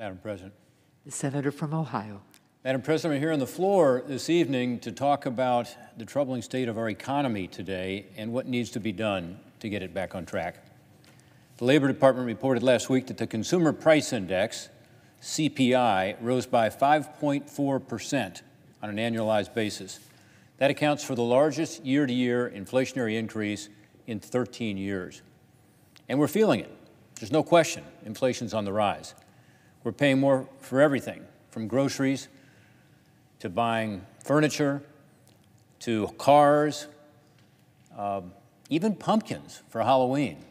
Madam President. The senator from Ohio. Madam President, I'm here on the floor this evening to talk about the troubling state of our economy today and what needs to be done to get it back on track. The Labor Department reported last week that the Consumer Price Index, CPI, rose by 5.4% on an annualized basis. That accounts for the largest year-to-year inflationary increase in 13 years. And we're feeling it. There's no question inflation's on the rise. We're paying more for everything, from groceries to buying furniture to cars, even pumpkins for Halloween.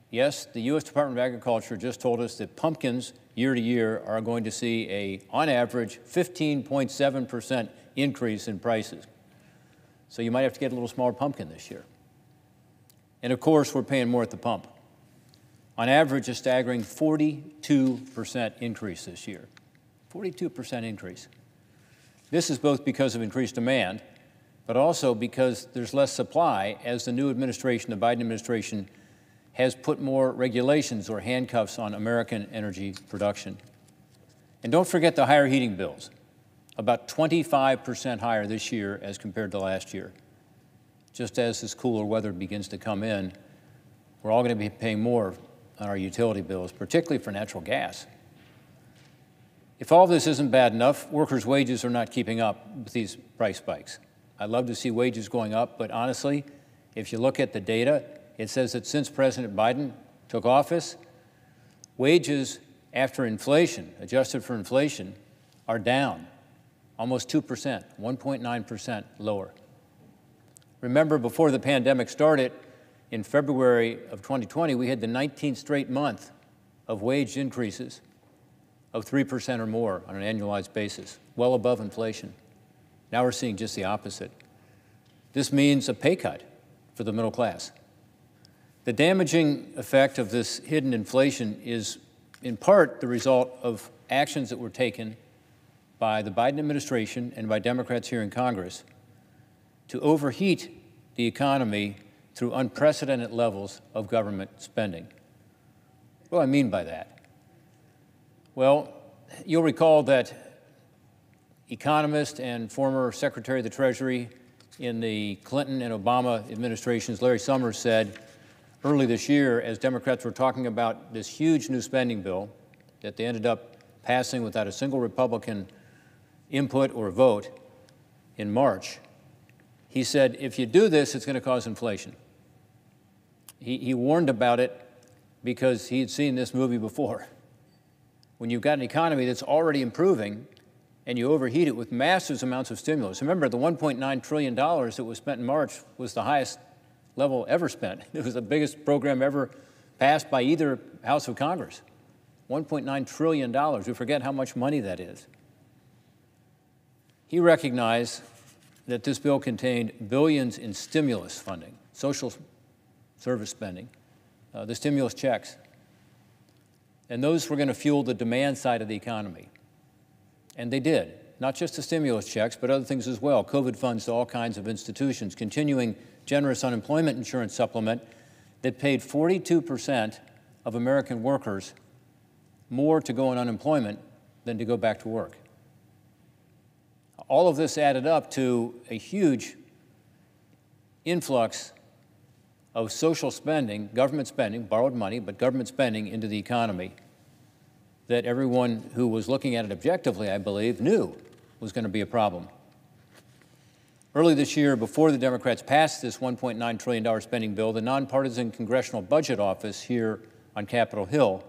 Yes, the U.S. Department of Agriculture just told us that pumpkins year to year are going to see on average, 15.7% increase in prices. So you might have to get a little smaller pumpkin this year. And of course, we're paying more at the pump. On average, a staggering 42% increase this year. 42% increase. This is both because of increased demand, but also because there's less supply as the new administration, the Biden administration, has put more regulations or handcuffs on American energy production. And don't forget the higher heating bills, about 25% higher this year as compared to last year. Just as this cooler weather begins to come in, we're all going to be paying more on our utility bills, particularly for natural gas. If all this isn't bad enough, workers' wages are not keeping up with these price spikes. I'd love to see wages going up, but honestly, if you look at the data, it says that since President Biden took office, wages after inflation, adjusted for inflation, are down almost 2%, 1.9% lower. Remember, before the pandemic started, in February of 2020, we had the 19th straight month of wage increases of 3% or more on an annualized basis, well above inflation. Now we're seeing just the opposite. This means a pay cut for the middle class. The damaging effect of this hidden inflation is in part the result of actions that were taken by the Biden administration and by Democrats here in Congress to overheat the economy through unprecedented levels of government spending. What do I mean by that? Well, you'll recall that economist and former Secretary of the Treasury in the Clinton and Obama administrations, Larry Summers, said early this year, as Democrats were talking about this huge new spending bill that they ended up passing without a single Republican input or vote in March, he said, if you do this, it's going to cause inflation. He warned about it because he had seen this movie before. When you've got an economy that's already improving and you overheat it with massive amounts of stimulus. Remember, the $1.9 trillion that was spent in March was the highest level ever spent. It was the biggest program ever passed by either House of Congress. $1.9 trillion. We forget how much money that is. He recognized that this bill contained billions in stimulus funding, social service spending, the stimulus checks. And those were going to fuel the demand side of the economy. And they did. Not just the stimulus checks, but other things as well. COVID funds to all kinds of institutions, continuing generous unemployment insurance supplement that paid 42% of American workers more to go on unemployment than to go back to work. All of this added up to a huge influx of social spending, government spending, borrowed money, but government spending into the economy that everyone who was looking at it objectively, I believe, knew was going to be a problem. Early this year, before the Democrats passed this $1.9 trillion spending bill, the nonpartisan Congressional Budget Office here on Capitol Hill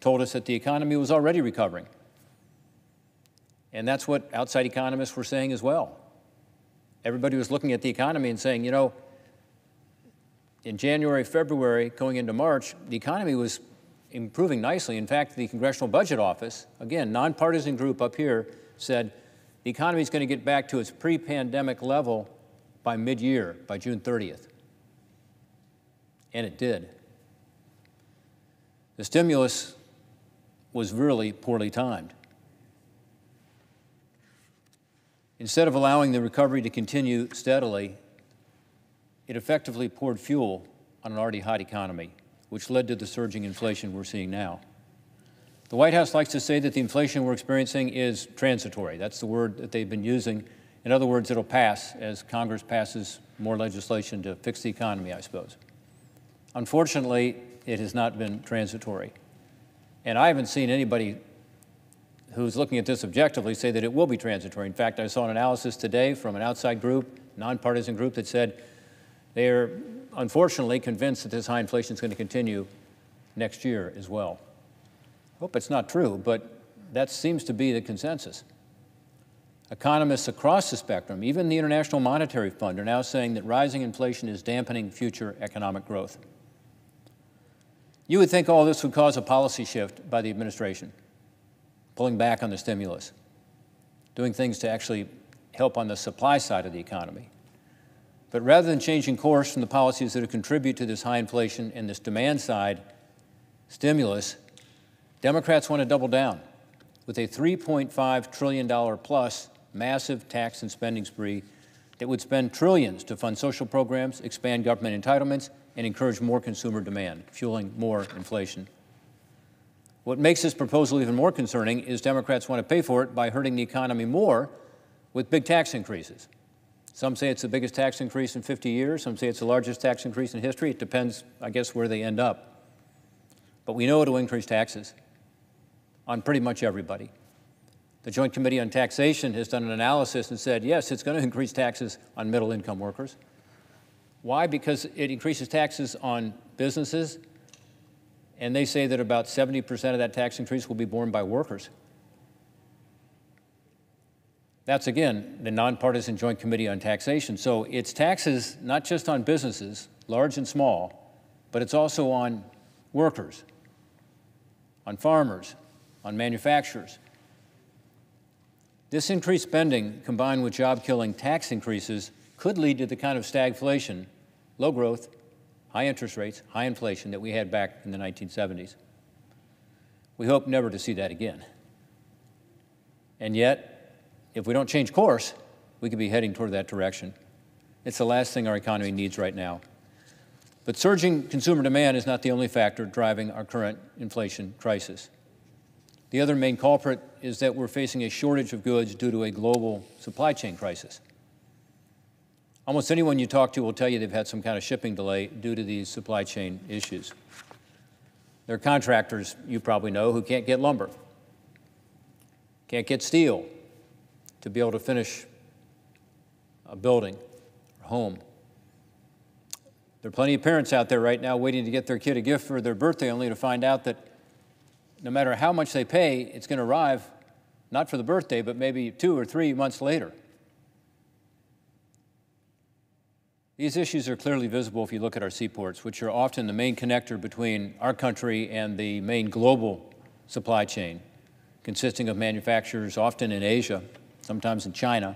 told us that the economy was already recovering. And that's what outside economists were saying as well. Everybody was looking at the economy and saying, you know, in January, February, going into March, the economy was improving nicely. In fact, the Congressional Budget Office, again, nonpartisan group up here, said the economy is going to get back to its pre-pandemic level by mid-year, by June 30th. And it did. The stimulus was really poorly timed. Instead of allowing the recovery to continue steadily, it effectively poured fuel on an already hot economy, which led to the surging inflation we're seeing now. The White House likes to say that the inflation we're experiencing is transitory. That's the word that they've been using. In other words, it'll pass as Congress passes more legislation to fix the economy, I suppose. Unfortunately, it has not been transitory. And I haven't seen anybody who's looking at this objectively say that it will be transitory. In fact, I saw an analysis today from an outside group, nonpartisan group, that said they are unfortunately convinced that this high inflation is going to continue next year as well. I hope it's not true, but that seems to be the consensus. Economists across the spectrum, even the International Monetary Fund, are now saying that rising inflation is dampening future economic growth. You would think all this would cause a policy shift by the administration, pulling back on the stimulus, doing things to actually help on the supply side of the economy. But rather than changing course from the policies that contribute to this high inflation and this demand side stimulus, Democrats want to double down with a $3.5 trillion plus massive tax and spending spree that would spend trillions to fund social programs, expand government entitlements, and encourage more consumer demand, fueling more inflation. What makes this proposal even more concerning is Democrats want to pay for it by hurting the economy more with big tax increases. Some say it's the biggest tax increase in 50 years. Some say it's the largest tax increase in history. It depends, I guess, where they end up. But we know it'll increase taxes on pretty much everybody. The Joint Committee on Taxation has done an analysis and said, yes, it's going to increase taxes on middle-income workers. Why? Because it increases taxes on businesses, and they say that about 70% of that tax increase will be borne by workers. That's, again, the nonpartisan Joint Committee on Taxation. So it's taxes not just on businesses, large and small, but it's also on workers, on farmers, on manufacturers. This increased spending, combined with job-killing tax increases, could lead to the kind of stagflation, low growth, high interest rates, high inflation that we had back in the 1970s. We hope never to see that again. And yet, if we don't change course, we could be heading toward that direction. It's the last thing our economy needs right now. But surging consumer demand is not the only factor driving our current inflation crisis. The other main culprit is that we're facing a shortage of goods due to a global supply chain crisis. Almost anyone you talk to will tell you they've had some kind of shipping delay due to these supply chain issues. There are contractors, you probably know, who can't get lumber, can't get steel to be able to finish a building or home. There are plenty of parents out there right now waiting to get their kid a gift for their birthday only to find out that no matter how much they pay, it's going to arrive not for the birthday, but maybe 2 or 3 months later. These issues are clearly visible if you look at our seaports, which are often the main connector between our country and the main global supply chain, consisting of manufacturers often in Asia, sometimes in China.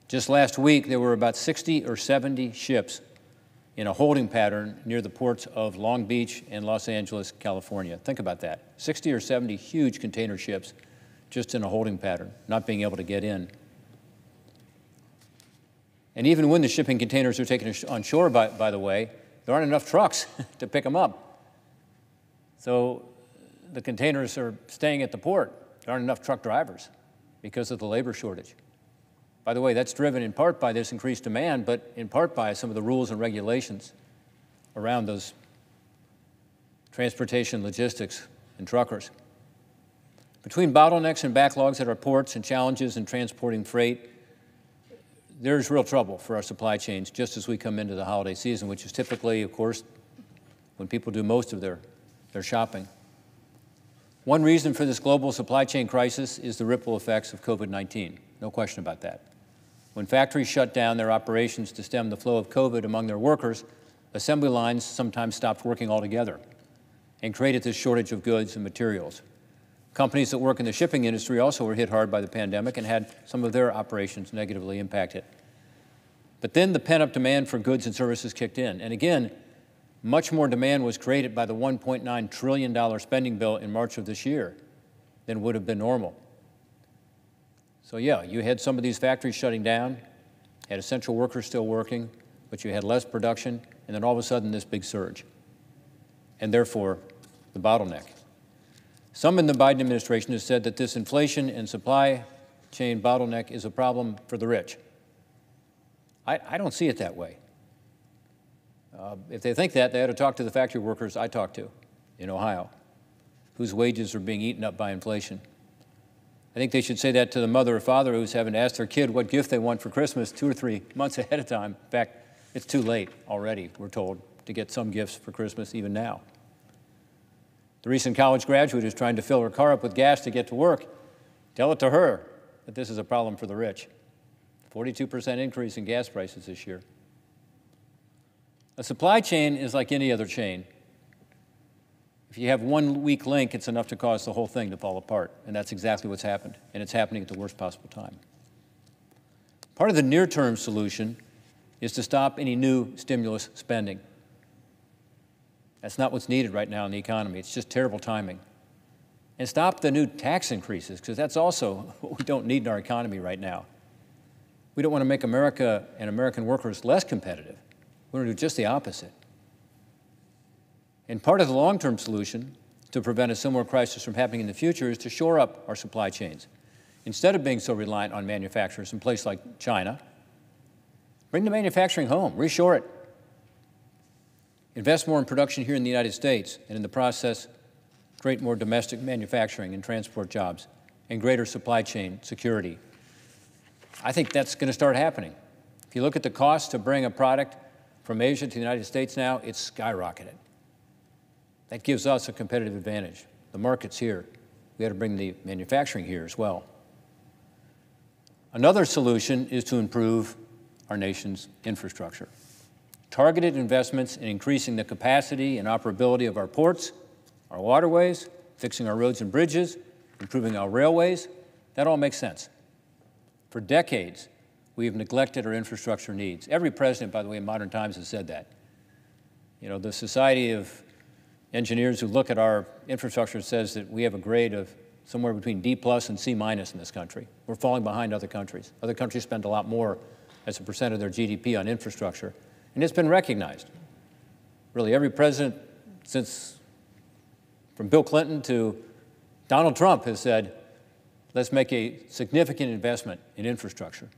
Just last week, there were about 60 or 70 ships in a holding pattern near the ports of Long Beach and Los Angeles, California. Think about that. 60 or 70 huge container ships just in a holding pattern, not being able to get in. And even when the shipping containers are taken on shore, by the way, there aren't enough trucks to pick them up. So the containers are staying at the port. There aren't enough truck drivers because of the labor shortage. By the way, that's driven in part by this increased demand, but in part by some of the rules and regulations around those transportation, logistics, and truckers. Between bottlenecks and backlogs at our ports and challenges in transporting freight, there's real trouble for our supply chains just as we come into the holiday season, which is typically, of course, when people do most of their shopping. One reason for this global supply chain crisis is the ripple effects of COVID-19. No question about that. When factories shut down their operations to stem the flow of COVID among their workers, assembly lines sometimes stopped working altogether and created this shortage of goods and materials. Companies that work in the shipping industry also were hit hard by the pandemic and had some of their operations negatively impacted. But then the pent-up demand for goods and services kicked in. And again, much more demand was created by the $1.9 trillion spending bill in March of this year than would have been normal. So yeah, you had some of these factories shutting down, had essential workers still working, but you had less production, and then all of a sudden this big surge, and therefore the bottleneck. Some in the Biden administration have said that this inflation and supply chain bottleneck is a problem for the rich. I don't see it that way. If they think that, they ought to talk to the factory workers I talk to in Ohio, whose wages are being eaten up by inflation. I think they should say that to the mother or father who's having to ask their kid what gift they want for Christmas 2 or 3 months ahead of time. In fact, it's too late already, we're told, to get some gifts for Christmas even now. The recent college graduate who's trying to fill her car up with gas to get to work, tell it to her that this is a problem for the rich. 42% increase in gas prices this year. A supply chain is like any other chain. If you have one weak link, it's enough to cause the whole thing to fall apart, and that's exactly what's happened, and it's happening at the worst possible time. Part of the near-term solution is to stop any new stimulus spending. That's not what's needed right now in the economy. It's just terrible timing. And stop the new tax increases, because that's also what we don't need in our economy right now. We don't want to make America and American workers less competitive. We want to do just the opposite. And part of the long-term solution to prevent a similar crisis from happening in the future is to shore up our supply chains. Instead of being so reliant on manufacturers in places like China, bring the manufacturing home, reshore it. Invest more in production here in the United States, and in the process, create more domestic manufacturing and transport jobs and greater supply chain security. I think that's going to start happening. If you look at the cost to bring a product from Asia to the United States now, it's skyrocketed. That gives us a competitive advantage. The market's here. We have to bring the manufacturing here as well. Another solution is to improve our nation's infrastructure. Targeted investments in increasing the capacity and operability of our ports, our waterways, fixing our roads and bridges, improving our railways, that all makes sense. For decades, we have neglected our infrastructure needs. Every president, by the way, in modern times has said that. You know, the Society of Engineers who look at our infrastructure says that we have a grade of somewhere between D+ and C- in this country. We're falling behind other countries. Other countries spend a lot more as a percent of their GDP on infrastructure, and it's been recognized. Really, every president since, from Bill Clinton to Donald Trump, has said, let's make a significant investment in infrastructure.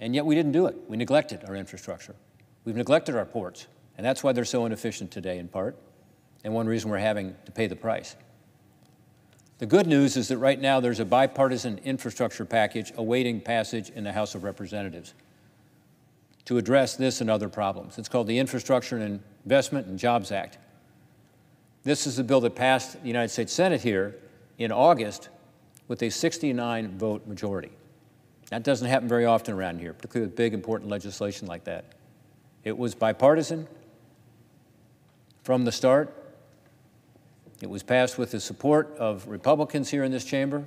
And yet we didn't do it. We neglected our infrastructure. We've neglected our ports, and that's why they're so inefficient today in part, and one reason we're having to pay the price. The good news is that right now there's a bipartisan infrastructure package awaiting passage in the House of Representatives to address this and other problems. It's called the Infrastructure and Investment and Jobs Act. This is a bill that passed the United States Senate here in August with a 69-vote majority. That doesn't happen very often around here, particularly with big, important legislation like that. It was bipartisan from the start. It was passed with the support of Republicans here in this chamber,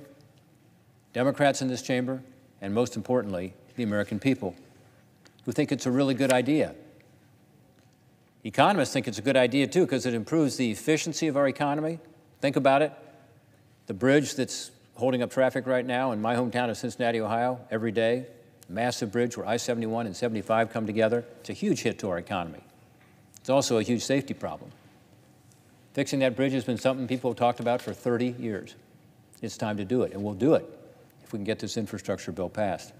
Democrats in this chamber, and most importantly, the American people, who think it's a really good idea. Economists think it's a good idea, too, because it improves the efficiency of our economy. Think about it. The bridge that's holding up traffic right now in my hometown of Cincinnati, Ohio, every day, massive bridge where I-71 and 75 come together. It's a huge hit to our economy. It's also a huge safety problem. Fixing that bridge has been something people have talked about for 30 years. It's time to do it, and we'll do it if we can get this infrastructure bill passed.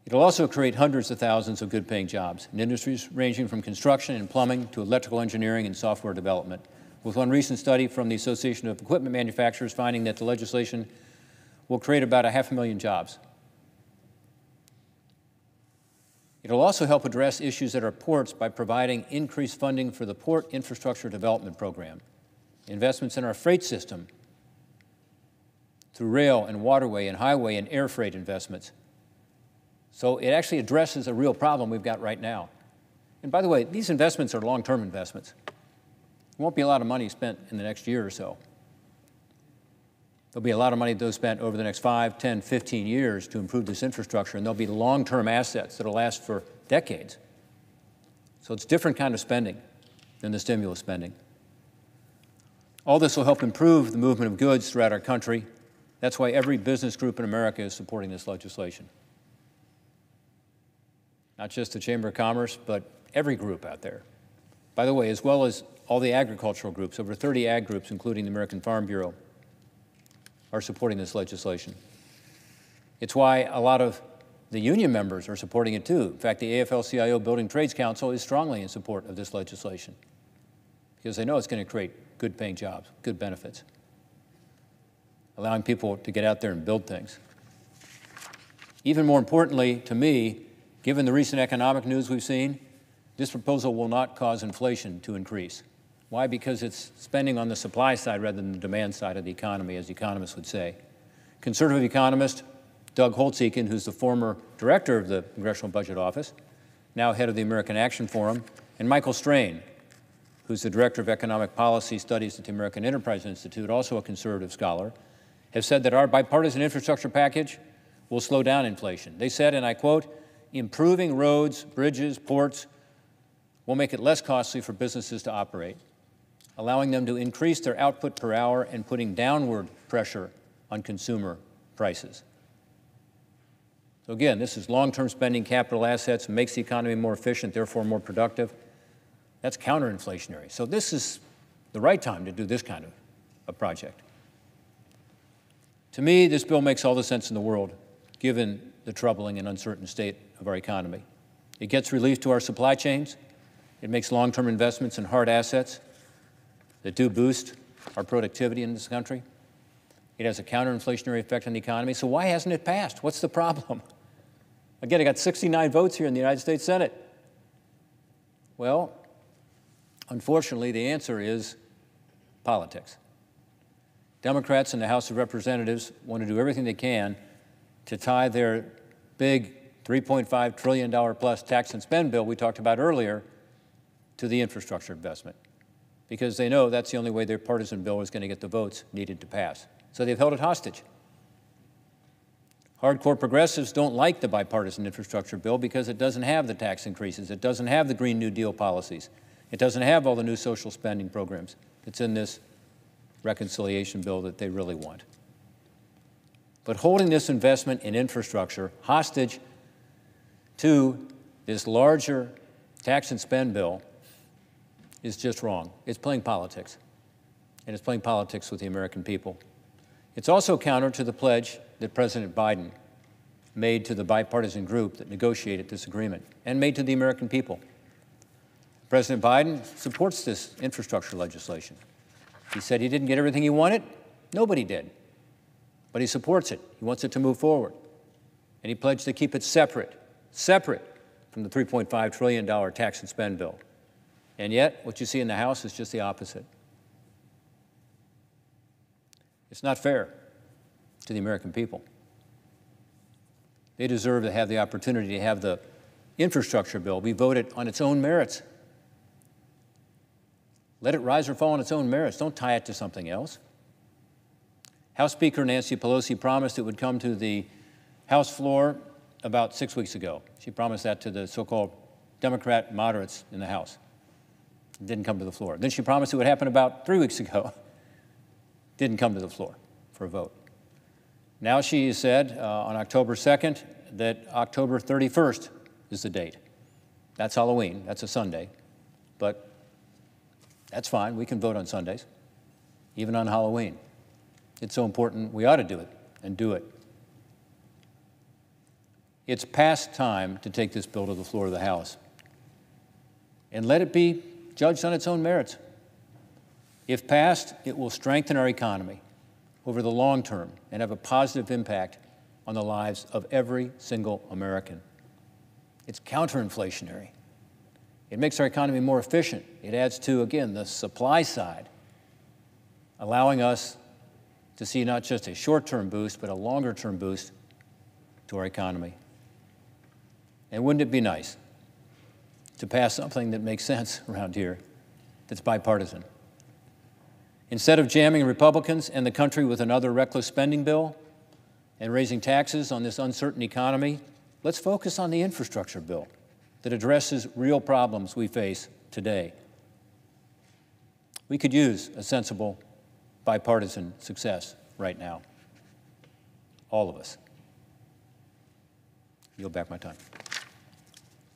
It'll also create hundreds of thousands of good-paying jobs in industries ranging from construction and plumbing to electrical engineering and software development, with one recent study from the Association of Equipment Manufacturers finding that the legislation will create about 500,000 jobs. It'll also help address issues at our ports by providing increased funding for the Port Infrastructure Development Program, investments in our freight system through rail and waterway and highway and air freight investments. So it actually addresses a real problem we've got right now. And by the way, these investments are long-term investments. There won't be a lot of money spent in the next year or so. There'll be a lot of money though spent over the next 5, 10, 15 years to improve this infrastructure, and there'll be long-term assets that'll last for decades. So it's a different kind of spending than the stimulus spending. All this will help improve the movement of goods throughout our country. That's why every business group in America is supporting this legislation. Not just the Chamber of Commerce, but every group out there. By the way, as well as all the agricultural groups, over 30 ag groups, including the American Farm Bureau, are supporting this legislation. It's why a lot of the union members are supporting it too. In fact, the AFL-CIO Building Trades Council is strongly in support of this legislation because they know it's going to create good-paying jobs, good benefits, allowing people to get out there and build things. Even more importantly, to me, given the recent economic news we've seen, this proposal will not cause inflation to increase. Why? Because it's spending on the supply side rather than the demand side of the economy, as economists would say. Conservative economist Doug Holtz-Eakin, who's the former director of the Congressional Budget Office, now head of the American Action Forum, and Michael Strain, who's the director of economic policy studies at the American Enterprise Institute, also a conservative scholar, have said that our bipartisan infrastructure package will slow down inflation. They said, and I quote, "Improving roads, bridges, ports will make it less costly for businesses to operate, allowing them to increase their output per hour and putting downward pressure on consumer prices." So again, this is long-term spending capital assets, makes the economy more efficient, therefore more productive. That's counterinflationary. So this is the right time to do this kind of a project. To me, this bill makes all the sense in the world, given the troubling and uncertain state of our economy. It gets relief to our supply chains. It makes long-term investments in hard assets that do boost our productivity in this country. It has a counterinflationary effect on the economy. So why hasn't it passed? What's the problem? Again, I got 69 votes here in the United States Senate. Well, unfortunately, the answer is politics. Democrats in the House of Representatives want to do everything they can to tie their big $3.5 trillion plus tax and spend bill we talked about earlier to the infrastructure investment, because they know that's the only way their partisan bill is going to get the votes needed to pass. So they've held it hostage. Hardcore progressives don't like the bipartisan infrastructure bill because it doesn't have the tax increases, it doesn't have the Green New Deal policies, it doesn't have all the new social spending programs that's in this reconciliation bill that they really want. But holding this investment in infrastructure hostage to this larger tax and spend bill is just wrong. It's playing politics, and it's playing politics with the American people. It's also counter to the pledge that President Biden made to the bipartisan group that negotiated this agreement and made to the American people. President Biden supports this infrastructure legislation. He said he didn't get everything he wanted. Nobody did. But he supports it. He wants it to move forward. And he pledged to keep it separate from the $3.5 trillion tax and spend bill. And yet, what you see in the House is just the opposite. It's not fair to the American people. They deserve to have the opportunity to have the infrastructure bill be voted on its own merits. Let it rise or fall on its own merits. Don't tie it to something else. House Speaker Nancy Pelosi promised it would come to the House floor about 6 weeks ago. She promised that to the so-called Democrat moderates in the House. It didn't come to the floor. Then she promised it would happen about 3 weeks ago. Didn't come to the floor for a vote. Now she said on October 2nd that October 31st is the date. That's Halloween. That's a Sunday. But that's fine. We can vote on Sundays, even on Halloween. It's so important, we ought to do it, and do it. It's past time to take this bill to the floor of the House and let it be judged on its own merits. If passed, it will strengthen our economy over the long term and have a positive impact on the lives of every single American. It's counterinflationary. It makes our economy more efficient. It adds to, again, the supply side, allowing us to see not just a short-term boost, but a longer-term boost to our economy. And wouldn't it be nice to pass something that makes sense around here, that's bipartisan? Instead of jamming Republicans and the country with another reckless spending bill and raising taxes on this uncertain economy, let's focus on the infrastructure bill that addresses real problems we face today. We could use a sensible bipartisan success right now. All of us. Yield back my time.